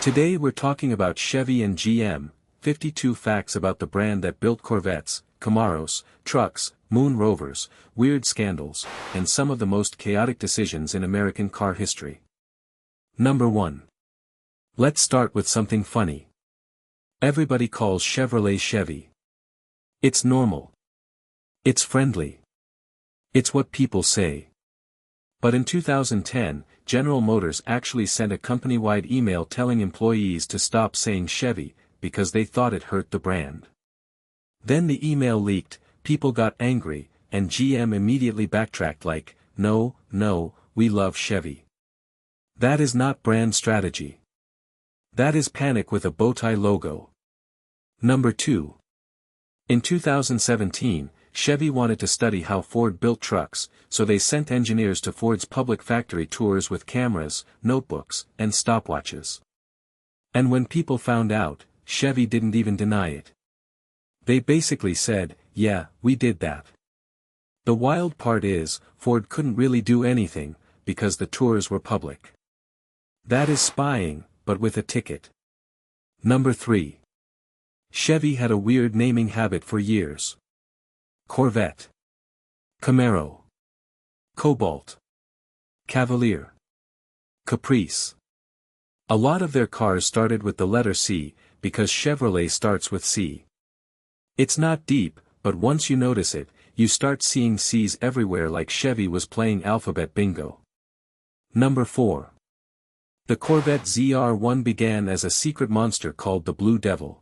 Today we're talking about Chevy and GM, 52 facts about the brand that built Corvettes, Camaros, trucks, moon rovers, weird scandals, and some of the most chaotic decisions in American car history. Number 1. Let's start with something funny. Everybody calls Chevrolet Chevy. It's normal. It's friendly. It's what people say. But in 2010, General Motors actually sent a company-wide email telling employees to stop saying Chevy, because they thought it hurt the brand. Then the email leaked, people got angry, and GM immediately backtracked like, no, we love Chevy. That is not brand strategy. That is panic with a bowtie logo. Number 2. In 2017, Chevy wanted to study how Ford built trucks, so they sent engineers to Ford's public factory tours with cameras, notebooks, and stopwatches. And when people found out, Chevy didn't even deny it. They basically said, yeah, we did that. The wild part is, Ford couldn't really do anything, because the tours were public. That is spying, but with a ticket. Number 3. Chevy had a weird naming habit for years. Corvette, Camaro, Cobalt, Cavalier, Caprice. A lot of their cars started with the letter C, because Chevrolet starts with C. It's not deep, but once you notice it, you start seeing C's everywhere like Chevy was playing alphabet bingo. Number 4. The Corvette ZR1 began as a secret monster called the Blue Devil.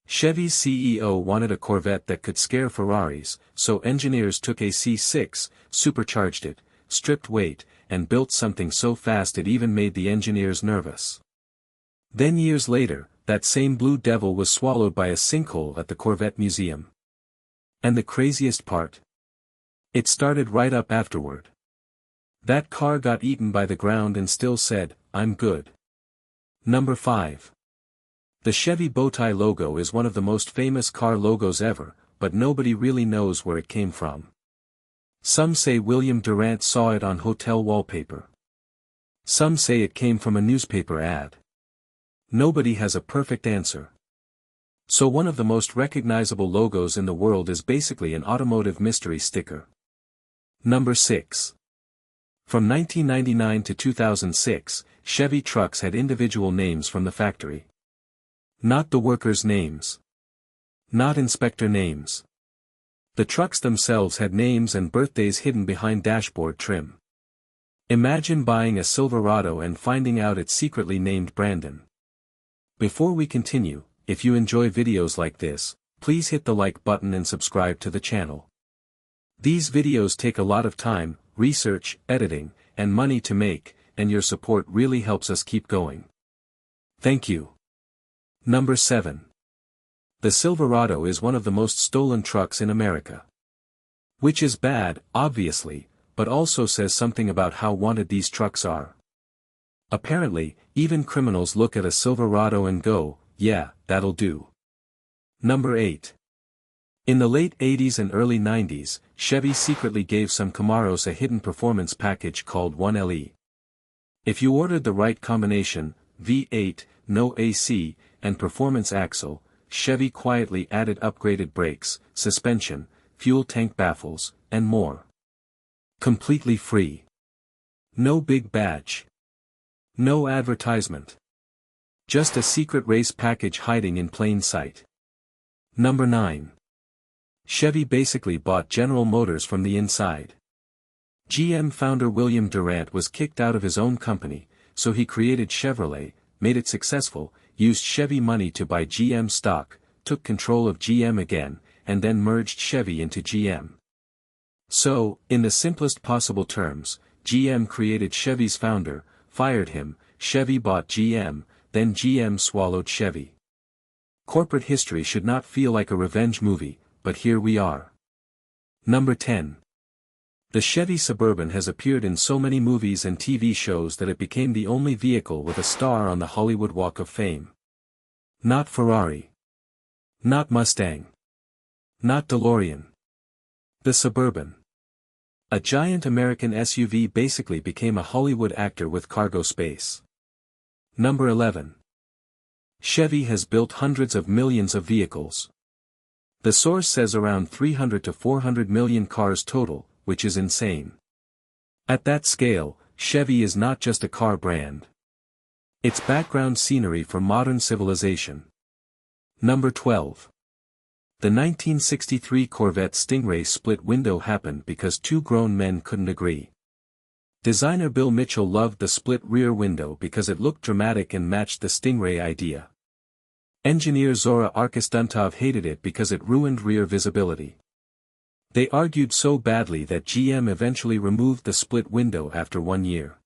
Chevy's CEO wanted a Corvette that could scare Ferraris, so engineers took a C6, supercharged it, stripped weight, and built something so fast it even made the engineers nervous. Then years later, that same Blue Devil was swallowed by a sinkhole at the Corvette Museum. And the craziest part? It started right up afterward. That car got eaten by the ground and still said, I'm good. Number 5. The Chevy bowtie logo is one of the most famous car logos ever, but nobody really knows where it came from. Some say William Durant saw it on hotel wallpaper. Some say it came from a newspaper ad. Nobody has a perfect answer. So one of the most recognizable logos in the world is basically an automotive mystery sticker. Number 6. From 1999 to 2006, Chevy trucks had individual names from the factory. Not the workers' names. Not inspector names. The trucks themselves had names and birthdays hidden behind dashboard trim. Imagine buying a Silverado and finding out it's secretly named Brandon. Before we continue, if you enjoy videos like this, please hit the like button and subscribe to the channel. These videos take a lot of time, research, editing, and money to make, and your support really helps us keep going. Thank you. Number 7. The Silverado is one of the most stolen trucks in America. Which is bad, obviously, but also says something about how wanted these trucks are. Apparently, even criminals look at a Silverado and go, yeah, that'll do. Number 8. In the late 80s and early 90s, Chevy secretly gave some Camaros a hidden performance package called 1LE. If you ordered the right combination, V8, no AC, and performance axle, Chevy quietly added upgraded brakes, suspension, fuel tank baffles, and more. Completely free. No big badge. No advertisement. Just a secret race package hiding in plain sight. Number 9. Chevy basically bought General Motors from the inside. GM founder William Durant was kicked out of his own company, so he created Chevrolet, made it successful, used Chevy money to buy GM stock, took control of GM again, and then merged Chevy into GM. So, in the simplest possible terms, GM created Chevy's founder, fired him, Chevy bought GM, then GM swallowed Chevy. Corporate history should not feel like a revenge movie, but here we are. Number 10. The Chevy Suburban has appeared in so many movies and TV shows that it became the only vehicle with a star on the Hollywood Walk of Fame. Not Ferrari. Not Mustang. Not DeLorean. The Suburban. A giant American SUV basically became a Hollywood actor with cargo space. Number 11. Chevy has built hundreds of millions of vehicles. The source says around 300 to 400 million cars total, which is insane. At that scale, Chevy is not just a car brand. It's background scenery for modern civilization. Number 12. The 1963 Corvette Stingray split window happened because two grown men couldn't agree. Designer Bill Mitchell loved the split rear window because it looked dramatic and matched the Stingray idea. Engineer Zora Arkus-Duntov hated it because it ruined rear visibility. They argued so badly that GM eventually removed the split window after 1 year.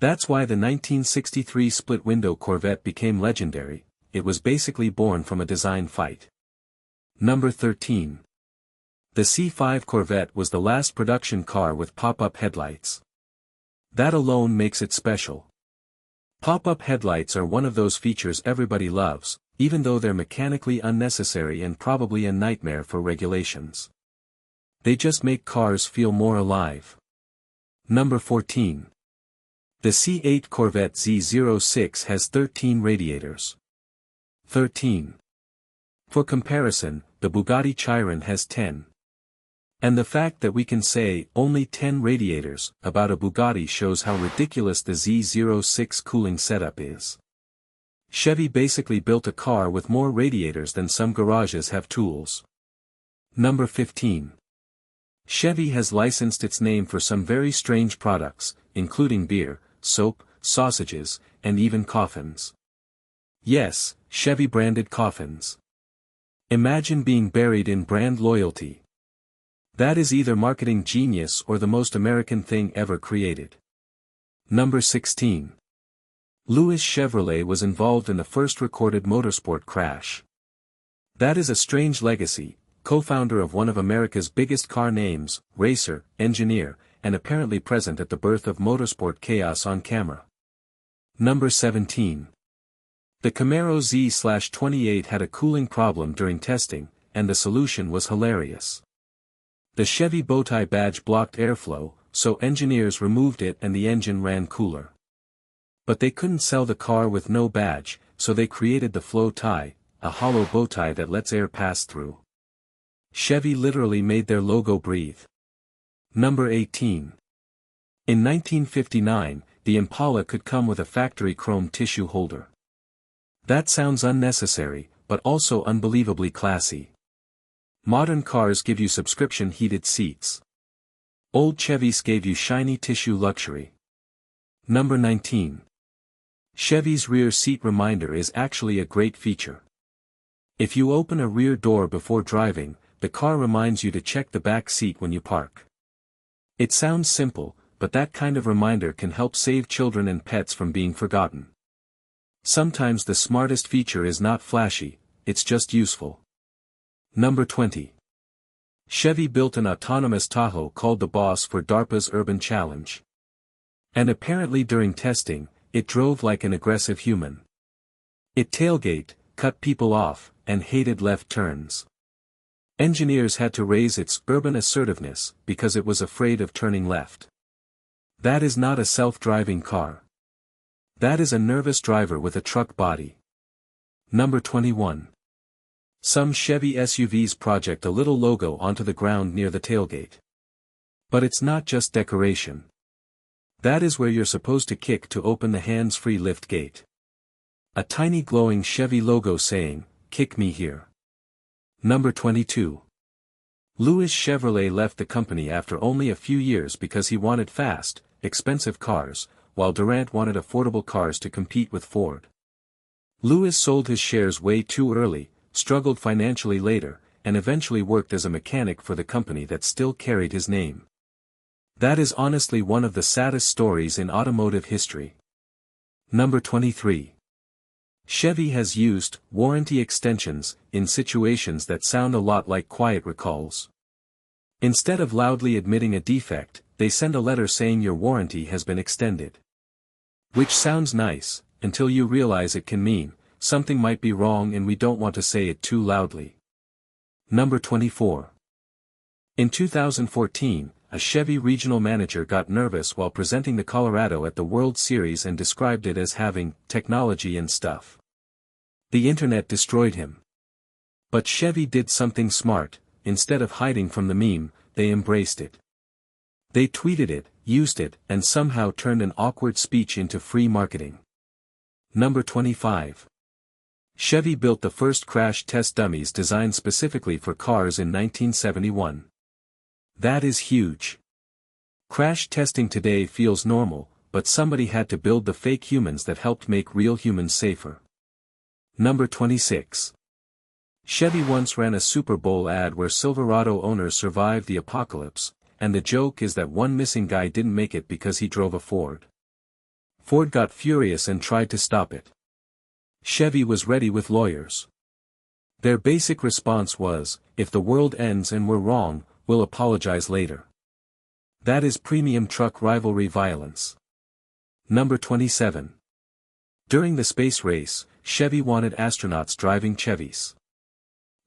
That's why the 1963 split-window Corvette became legendary. It was basically born from a design fight. Number 13. The C5 Corvette was the last production car with pop-up headlights. That alone makes it special. Pop-up headlights are one of those features everybody loves, even though they're mechanically unnecessary and probably a nightmare for regulations. They just make cars feel more alive. Number 14. The C8 Corvette ZR1 has 13 radiators. 13. For comparison, the Bugatti Chiron has 10. And the fact that we can say only 10 radiators about a Bugatti shows how ridiculous the ZR1 cooling setup is. Chevy basically built a car with more radiators than some garages have tools. Number 15. Chevy has licensed its name for some very strange products, including beer, soap, sausages, and even coffins. Yes, Chevy-branded coffins. Imagine being buried in brand loyalty. That is either marketing genius or the most American thing ever created. Number 16. Louis Chevrolet was involved in the first recorded motorsport crash. That is a strange legacy, co-founder of one of America's biggest car names, racer, engineer, and apparently present at the birth of motorsport chaos on camera. Number 17. The Camaro Z/28 had a cooling problem during testing, and the solution was hilarious. The Chevy bowtie badge blocked airflow, so engineers removed it and the engine ran cooler. But they couldn't sell the car with no badge, so they created the flow tie, a hollow bowtie that lets air pass through. Chevy literally made their logo breathe. Number 18. In 1959, the Impala could come with a factory chrome tissue holder. That sounds unnecessary, but also unbelievably classy. Modern cars give you subscription heated seats. Old Chevys gave you shiny tissue luxury. Number 19. Chevy's rear seat reminder is actually a great feature. If you open a rear door before driving, the car reminds you to check the back seat when you park. It sounds simple, but that kind of reminder can help save children and pets from being forgotten. Sometimes the smartest feature is not flashy, it's just useful. Number 20. Chevy built an autonomous Tahoe called the Boss for DARPA's Urban Challenge. And apparently during testing, it drove like an aggressive human. It tailgated, cut people off, and hated left turns. Engineers had to raise its urban assertiveness because it was afraid of turning left. That is not a self-driving car. That is a nervous driver with a truck body. Number 21. Some Chevy SUVs project a little logo onto the ground near the tailgate. But it's not just decoration. That is where you're supposed to kick to open the hands-free lift gate. A tiny glowing Chevy logo saying, "Kick me here." Number 22. Louis Chevrolet left the company after only a few years because he wanted fast, expensive cars, while Durant wanted affordable cars to compete with Ford. Louis sold his shares way too early, struggled financially later, and eventually worked as a mechanic for the company that still carried his name. That is honestly one of the saddest stories in automotive history. Number 23. Chevy has used warranty extensions in situations that sound a lot like quiet recalls. Instead of loudly admitting a defect, they send a letter saying your warranty has been extended. Which sounds nice, until you realize it can mean something might be wrong and we don't want to say it too loudly. Number 24. In 2014, a Chevy regional manager got nervous while presenting the Colorado at the World Series and described it as having technology and stuff. The internet destroyed him. But Chevy did something smart. Instead of hiding from the meme, they embraced it. They tweeted it, used it, and somehow turned an awkward speech into free marketing. Number 25. Chevy built the first crash test dummies designed specifically for cars in 1971. That is huge. Crash testing today feels normal, but somebody had to build the fake humans that helped make real humans safer. Number 26. Chevy once ran a Super Bowl ad where Silverado owners survived the apocalypse, and the joke is that one missing guy didn't make it because he drove a Ford. Ford got furious and tried to stop it. Chevy was ready with lawyers. Their basic response was, if the world ends and we're wrong, we'll apologize later. That is premium truck rivalry violence. Number 27. During the space race, Chevy wanted astronauts driving Chevys.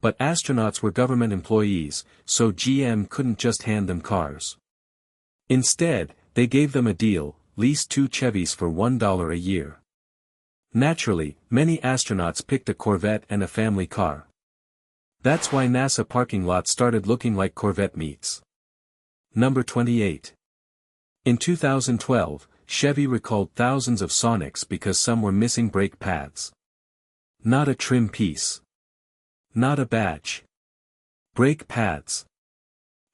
But astronauts were government employees, so GM couldn't just hand them cars. Instead, they gave them a deal, lease 2 Chevys for $1 a year. Naturally, many astronauts picked a Corvette and a family car. That's why NASA parking lots started looking like Corvette meets. Number 28. In 2012, Chevy recalled thousands of Sonics because some were missing brake pads. Not a trim piece. Not a badge. Brake pads.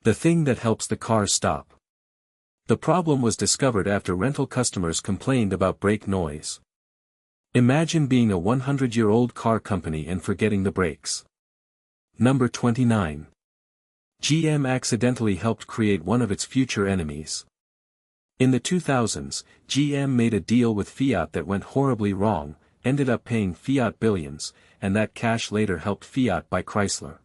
The thing that helps the car stop. The problem was discovered after rental customers complained about brake noise. Imagine being a 100-year-old car company and forgetting the brakes. Number 29. GM accidentally helped create one of its future enemies. In the 2000s, GM made a deal with Fiat that went horribly wrong, ended up paying Fiat billions, and that cash later helped Fiat buy Chrysler.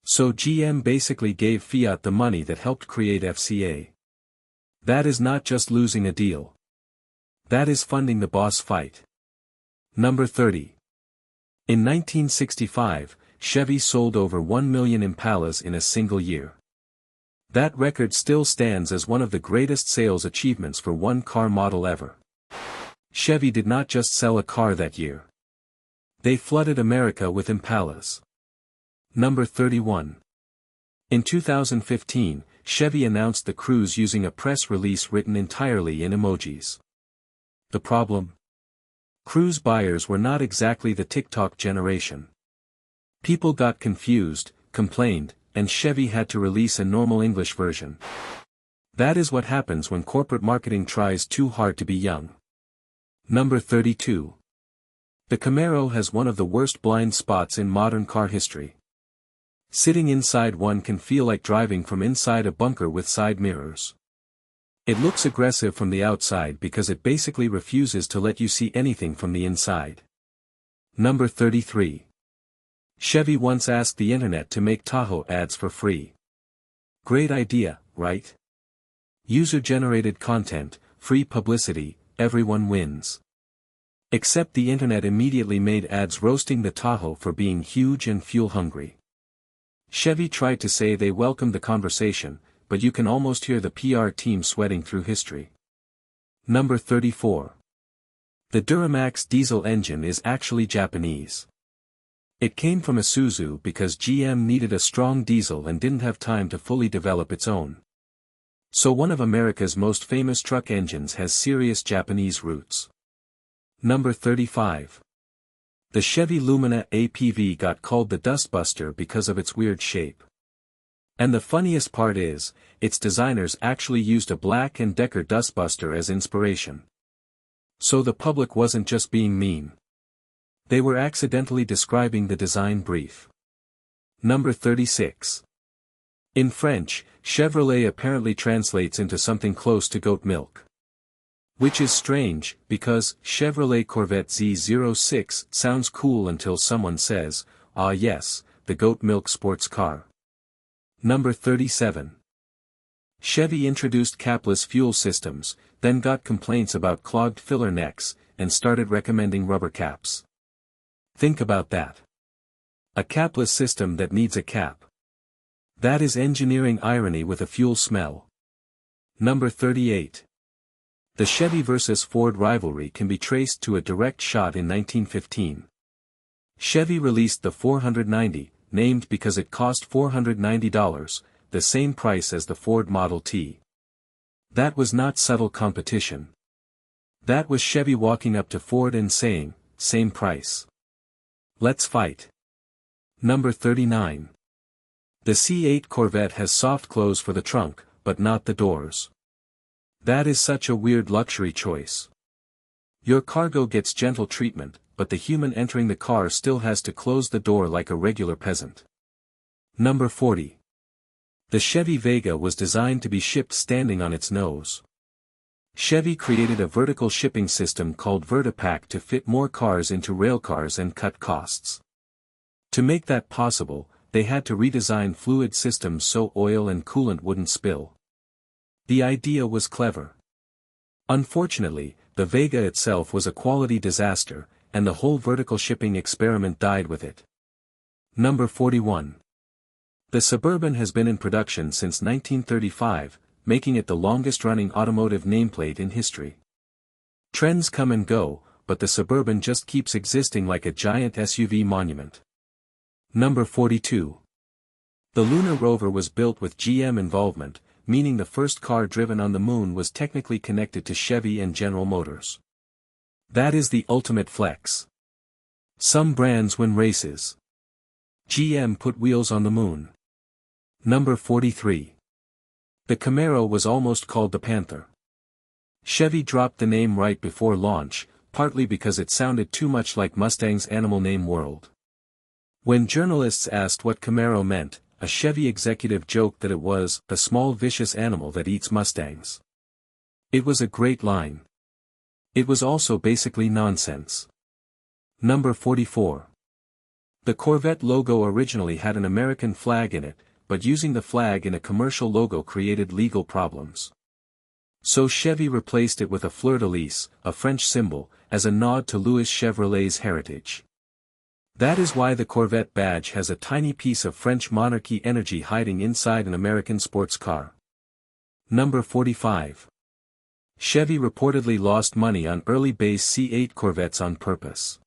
So GM basically gave Fiat the money that helped create FCA. That is not just losing a deal. That is funding the boss fight. Number 30. In 1965, Chevy sold over 1 million Impalas in a single year. That record still stands as one of the greatest sales achievements for one car model ever. Chevy did not just sell a car that year. They flooded America with Impalas. Number 31. In 2015, Chevy announced the Cruze using a press release written entirely in emojis. The problem? Cruze buyers were not exactly the TikTok generation. People got confused, complained, and Chevy had to release a normal English version. That is what happens when corporate marketing tries too hard to be young. Number 32. The Camaro has one of the worst blind spots in modern car history. Sitting inside one can feel like driving from inside a bunker with side mirrors. It looks aggressive from the outside because it basically refuses to let you see anything from the inside. Number 33. Chevy once asked the internet to make Tahoe ads for free. Great idea, right? User-generated content, free publicity, everyone wins. Except the internet immediately made ads roasting the Tahoe for being huge and fuel-hungry. Chevy tried to say they welcomed the conversation, but you can almost hear the PR team sweating through history. Number 34. The Duramax diesel engine is actually Japanese. It came from Isuzu because GM needed a strong diesel and didn't have time to fully develop its own. So one of America's most famous truck engines has serious Japanese roots. Number 35. The Chevy Lumina APV got called the Dustbuster because of its weird shape. And the funniest part is, its designers actually used a Black & Decker Dustbuster as inspiration. So the public wasn't just being mean. They were accidentally describing the design brief. Number 36. In French, Chevrolet apparently translates into something close to goat milk. Which is strange, because Chevrolet Corvette ZR1 sounds cool until someone says, ah yes, the goat milk sports car. Number 37. Chevy introduced capless fuel systems, then got complaints about clogged filler necks, and started recommending rubber caps. Think about that. A capless system that needs a cap. That is engineering irony with a fuel smell. Number 38. The Chevy vs. Ford rivalry can be traced to a direct shot in 1915. Chevy released the 490, named because it cost $490, the same price as the Ford Model T. That was not subtle competition. That was Chevy walking up to Ford and saying, "Same price. Let's fight." Number 39. The C8 Corvette has soft close for the trunk, but not the doors. That is such a weird luxury choice. Your cargo gets gentle treatment, but the human entering the car still has to close the door like a regular peasant. Number 40. The Chevy Vega was designed to be shipped standing on its nose. Chevy created a vertical shipping system called Vertipack to fit more cars into railcars and cut costs. To make that possible, they had to redesign fluid systems so oil and coolant wouldn't spill. The idea was clever. Unfortunately, the Vega itself was a quality disaster, and the whole vertical shipping experiment died with it. Number 41. The Suburban has been in production since 1935, making it the longest-running automotive nameplate in history. Trends come and go, but the Suburban just keeps existing like a giant SUV monument. Number 42. The lunar rover was built with GM involvement, meaning the first car driven on the moon was technically connected to Chevy and General Motors. That is the ultimate flex. Some brands win races. GM put wheels on the moon. Number 43. The Camaro was almost called the Panther. Chevy dropped the name right before launch, partly because it sounded too much like Mustang's animal name World. When journalists asked what Camaro meant, a Chevy executive joked that it was a small vicious animal that eats Mustangs. It was a great line. It was also basically nonsense. Number 44. The Corvette logo originally had an American flag in it, but using the flag in a commercial logo created legal problems. So Chevy replaced it with a fleur-de-lis, a French symbol, as a nod to Louis Chevrolet's heritage. That is why the Corvette badge has a tiny piece of French monarchy energy hiding inside an American sports car. Number 45. Chevy reportedly lost money on early base C8 Corvettes on purpose.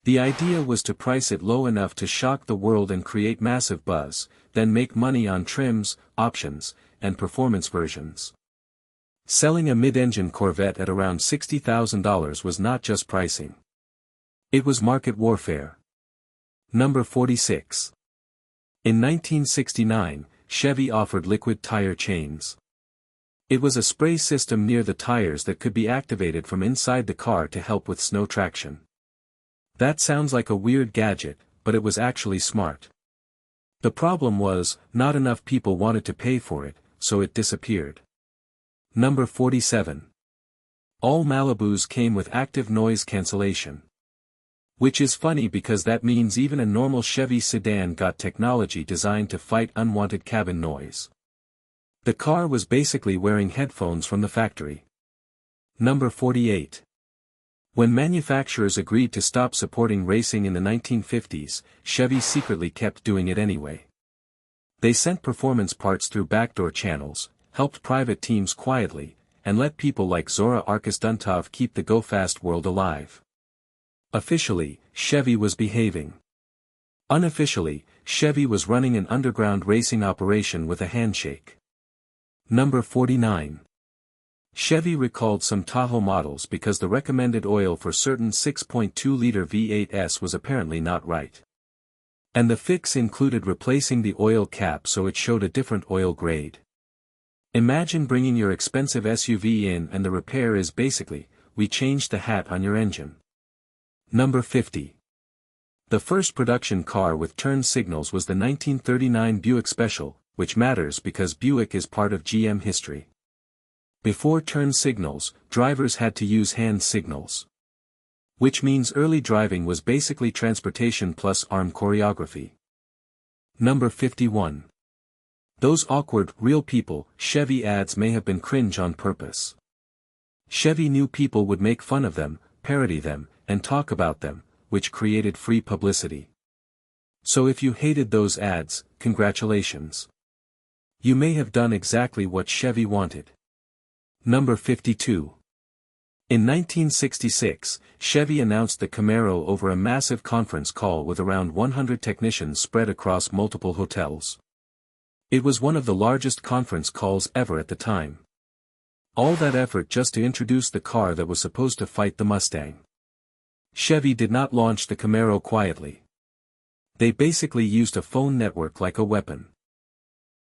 The idea was to price it low enough to shock the world and create massive buzz, then make money on trims, options, and performance versions. Selling a mid-engine Corvette at around $60,000 was not just pricing. It was market warfare. Number 46. In 1969, Chevy offered liquid tire chains. It was a spray system near the tires that could be activated from inside the car to help with snow traction. That sounds like a weird gadget, but it was actually smart. The problem was, not enough people wanted to pay for it, so it disappeared. Number 47. All Malibus came with active noise cancellation. Which is funny because that means even a normal Chevy sedan got technology designed to fight unwanted cabin noise. The car was basically wearing headphones from the factory. Number 48. When manufacturers agreed to stop supporting racing in the 1950s, Chevy secretly kept doing it anyway. They sent performance parts through backdoor channels, helped private teams quietly, and let people like Zora Arkus-Duntov keep the go-fast world alive. Officially, Chevy was behaving. Unofficially, Chevy was running an underground racing operation with a handshake. Number 49. Chevy recalled some Tahoe models because the recommended oil for certain 6.2-liter V8s was apparently not right. And the fix included replacing the oil cap so it showed a different oil grade. Imagine bringing your expensive SUV in and the repair is basically, we changed the hat on your engine. Number 50. The first production car with turn signals was the 1939 Buick Special, which matters because Buick is part of GM history. Before turn signals, drivers had to use hand signals. Which means early driving was basically transportation plus arm choreography. Number 51. Those awkward, real people, Chevy ads may have been cringe on purpose. Chevy knew people would make fun of them, parody them, and talk about them, which created free publicity. So if you hated those ads, congratulations. You may have done exactly what Chevy wanted. Number 52. In 1966, Chevy announced the Camaro over a massive conference call with around 100 technicians spread across multiple hotels. It was one of the largest conference calls ever at the time. All that effort just to introduce the car that was supposed to fight the Mustang. Chevy did not launch the Camaro quietly. They basically used a phone network like a weapon.